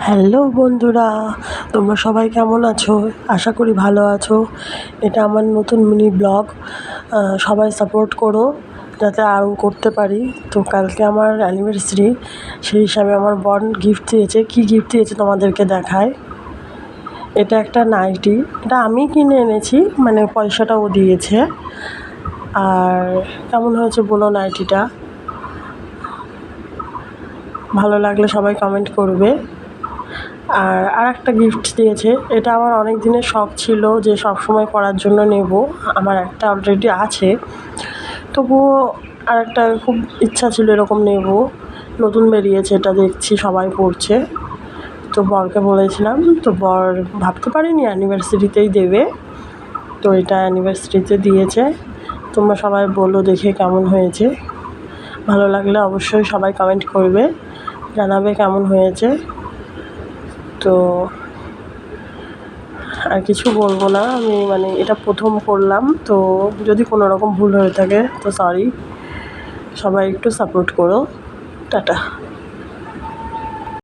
Hello বন্ধুরা, তোমরা সবাই কেমন আছো? আশা করি ভালো আছো। এটা আমার নতুন মিনি ব্লগ। সবাই সাপোর্ট করো যাতে আরও করতে পারি। তো কালকে আমার অ্যানিভার্সারি, সেই হিসাবে আমার বোন গিফট দিয়েছে। কী গিফট দিয়েছে তোমাদেরকে দেখায়। এটা একটা নাইটি, এটা আমি কিনে এনেছি, মানে পয়সাটা ও দিয়েছে। আর কেমন হয়েছে বলো নাইটিটা? ভালো লাগলে সবাই কমেন্ট করবে। আর একটা গিফট দিয়েছে, এটা আমার অনেক দিনের শখ ছিল যে সবসময় পরার জন্য নেব। আমার একটা অলরেডি আছে, তবুও আরেকটা খুব ইচ্ছা ছিল এরকম নেব। নতুন বেরিয়েছে, এটা দেখছি সবাই পরছে। তো বরকে বলেছিলাম, তো বর ভাবতে পারিনি অ্যানিভার্সারিতেই দেবে। তো এটা অ্যানিভার্সারিতে দিয়েছে। তোমরা সবাই বলো দেখে কেমন হয়েছে। ভালো লাগলে অবশ্যই সবাই কমেন্ট করবে, জানাবে কেমন হয়েছে। তো আর কিছু বলবো না, আমি মানে এটা প্রথম করলাম, তো যদি কোনো রকম ভুল হয়ে থাকে তো সরি। সবাই একটু সাপোর্ট করো। টাটা।